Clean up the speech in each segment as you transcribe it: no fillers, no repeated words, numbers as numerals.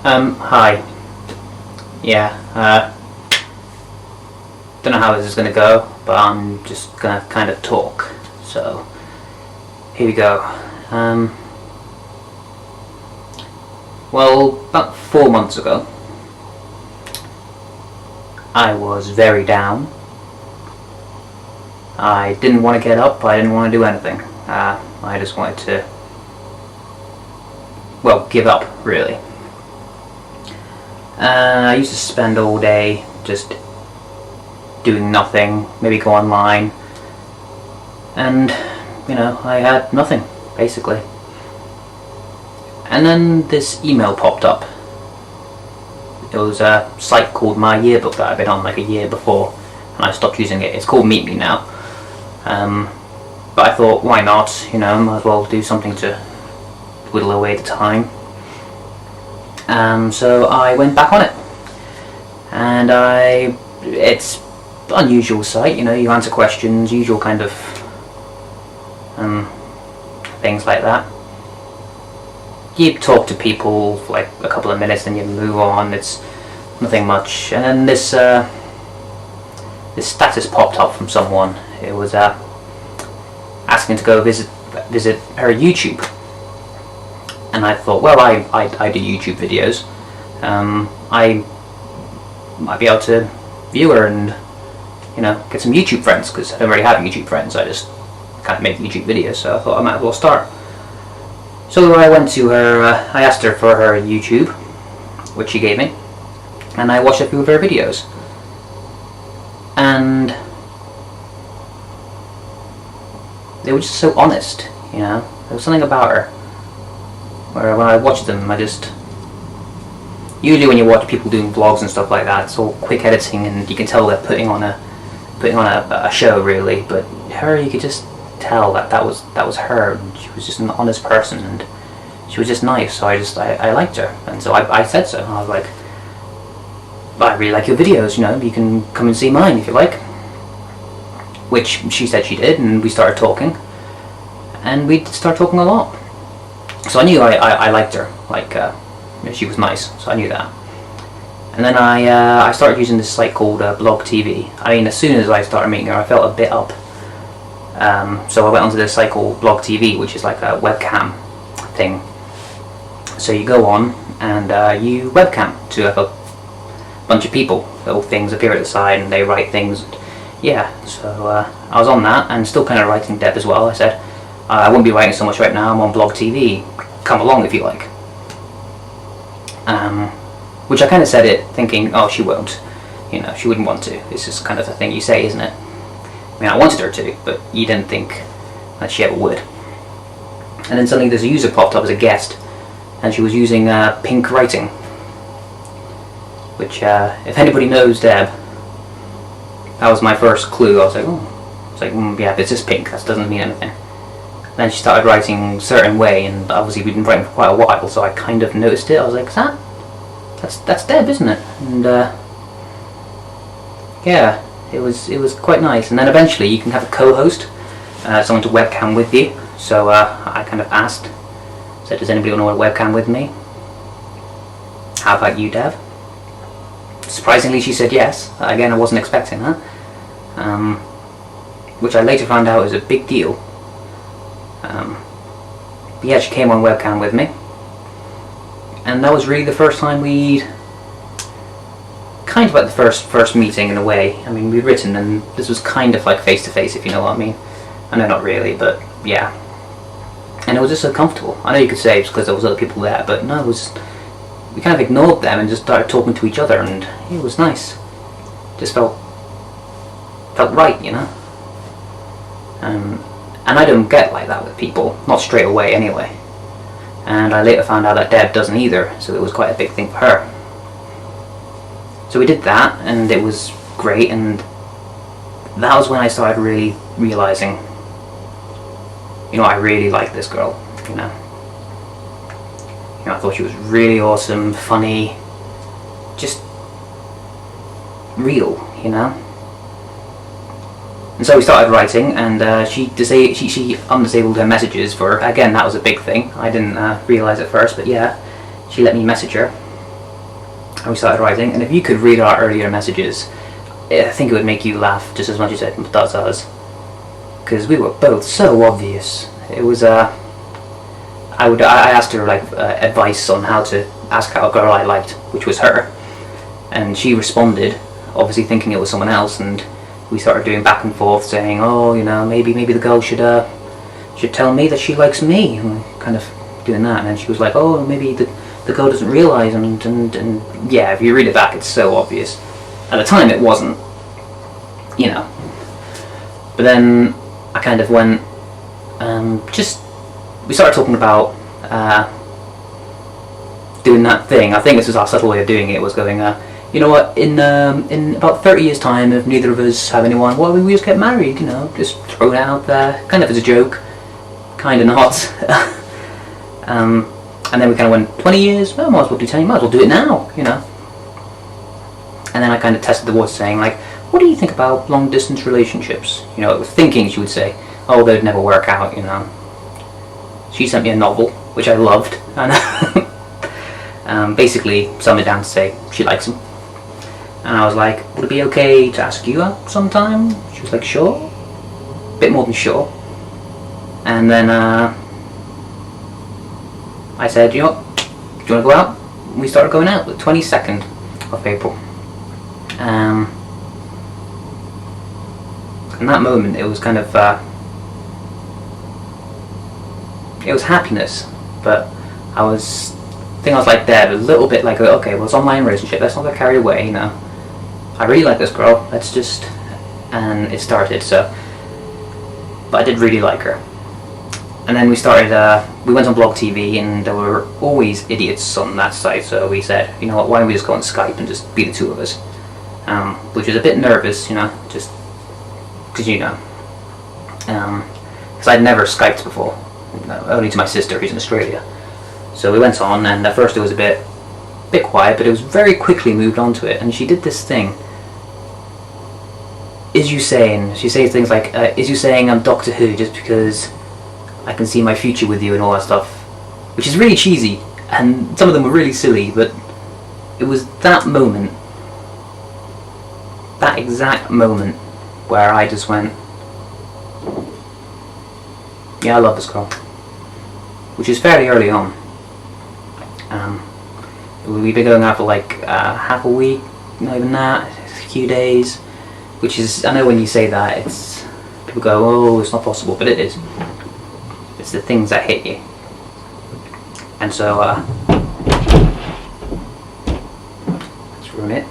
Hi. Yeah, don't know how this is gonna go, but I'm just gonna kind of talk. So, here we go. Well, about 4 months ago, I was very down. I didn't want to get up, I didn't want to do anything. I just wanted to, well, give up, really. I used to spend all day just doing nothing, maybe go online, and, I had nothing, basically. And then this email popped up. It was a site called My Yearbook that I'd been on like a year before, and I stopped using it. It's called Meet Me now. But I thought, why not? Might as well do something to whittle away the time. So I went back on it, and it's an unusual site. You answer questions, usual kind of things like that. You talk to people for like a couple of minutes, then you move on. It's nothing much. And then this status popped up from someone. It was asking to go visit her YouTube. And I thought, well, I do YouTube videos. I might be able to view her and get some YouTube friends, because I don't really have YouTube friends. I just kind of make YouTube videos, so I thought I might as well start. So I went to her. I asked her for her YouTube, which she gave me, and I watched a few of her videos. And they were just so honest, There was something about her where when I watched them, usually when you watch people doing vlogs and stuff like that, it's all quick editing, and you can tell they're putting on a show, really. But her, you could just tell that was her, and she was just an honest person, and she was just nice. So I liked her, and so I said so. I was like, I really like your videos. You can come and see mine if you like. Which she said she did, and we started talking, and we started talking a lot. So I knew I liked her, she was nice, so I knew that. And then I started using this site called Blog TV. As soon as I started meeting her, I felt a bit up. So I went onto this site called Blog TV, which is like a webcam thing. So you go on and you webcam to a bunch of people. Little things appear at the side and they write things. Yeah, so I was on that, and still kind of writing Deb as well. I said, I wouldn't be writing so much right now, I'm on Blog TV. Come along if you like. Which I kind of said it thinking, oh, she won't. She wouldn't want to. It's just kind of a thing you say, isn't it? I wanted her to, but you didn't think that she ever would. And then suddenly there's a user popped up as a guest, and she was using pink writing. Which, if anybody knows Deb, that was my first clue. I was like, oh. It's like, yeah, if it's just pink, that doesn't mean anything. Then she started writing a certain way, and obviously we'd been writing for quite a while, so I kind of noticed it. I was like, that's Deb, isn't it? And yeah, it was quite nice. And then eventually you can have a co-host, someone to webcam with you. So I kind of asked, said, does anybody want to webcam with me? How about you, Deb? Surprisingly, she said yes. Again, I wasn't expecting that. Which I later found out is a big deal. But yeah, she came on webcam with me, and that was really the first time we'd kind of like the first meeting in a way. We'd written, and this was kind of like face to face, if you know what I mean. I know, not really, but yeah. And it was just so comfortable. I know you could say it's because there was other people there, but no, we kind of ignored them and just started talking to each other, and it was nice. Just felt right, And I don't get like that with people, not straight away anyway. And I later found out that Deb doesn't either, so it was quite a big thing for her. So we did that, and it was great, and that was when I started really realizing, I really like this girl, I thought she was really awesome, funny, just real, And so we started writing, and she undisabled her messages for, again, that was a big thing. I didn't realise at first, but yeah, she let me message her. and we started writing. And if you could read our earlier messages, I think it would make you laugh just as much as it does us, because we were both so obvious. It was I asked her like advice on how to ask out a girl I liked, which was her, and she responded, obviously thinking it was someone else, and we started doing back and forth, saying, oh, you know, maybe the girl should tell me that she likes me, and kind of doing that. And then she was like, oh, maybe the girl doesn't realise, and yeah, if you read it back, it's so obvious. At the time, it wasn't, you know. But then I kind of went, we started talking about doing that thing. I think this was our subtle way of doing it, was going, you know what, in about 30 years time, if neither of us have anyone, well, we just get married, you know, just throw it out there, kind of as a joke, kind of not. And then we kind of went, 20 years, well, might as well do 10, might as well do it now, you know. And then I kind of tested the waters, saying, like, what do you think about long distance relationships? You know, thinking she would say, oh, they'd never work out, you know. She sent me a novel, which I loved, and basically summed it down to say she likes him. And I was like, would it be okay to ask you out sometime? She was like, sure. A bit more than sure. And then I said, you know what, do you want to go out? We started going out the 22nd of April. And that moment, it was kind of, it was happiness, but I was like that, a little bit like, okay, well, it's online relationship, let's not get carried away, you know. I really like this girl, let's just, and it started, so, but I did really like her. And then we started, we went on Blog TV, and there were always idiots on that site, so we said, you know what, why don't we just go on Skype and just be the two of us, which was a bit nervous, you know, just, because, you know, because I'd never Skyped before, only to my sister who's in Australia. So we went on, and at first it was a bit quiet, but it was very quickly moved on to it. And she did this thing. She says things like, is you saying I'm Doctor Who just because I can see my future with you and all that stuff, which is really cheesy, and some of them were really silly, but it was that moment, that exact moment, where I just went, yeah, I love this girl, which is fairly early on. We've been going out for like half a week, not even that, a few days, which is, I know when you say that, it's, people go, oh, it's not possible, but it is. It's the things that hit you. And so, let's ruin it.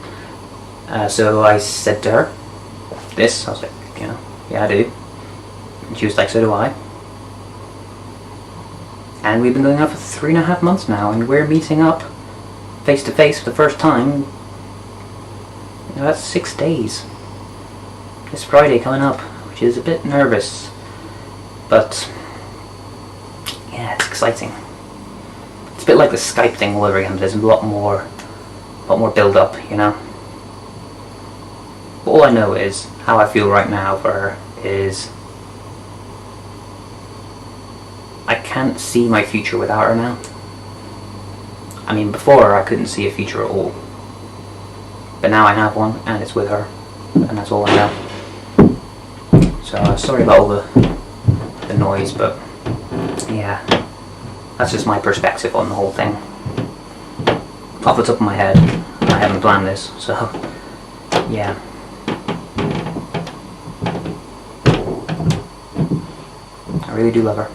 So I said to her, this, I was like, you know, yeah, I do. And she was like, so do I. And we've been going out for 3.5 months now, and we're meeting up face to face for the first time. You know, that's 6 days. This Friday coming up, which is a bit nervous, but yeah, it's exciting. It's a bit like the Skype thing all over again. There's a lot more build up, you know. But all I know is how I feel right now for her is I can't see my future without her now. I mean, before I couldn't see a future at all, but now I have one, and it's with her, and that's all I know. So sorry about all the noise, but yeah, that's just my perspective on the whole thing. Off the top of my head, I haven't planned this, so yeah. I really do love her.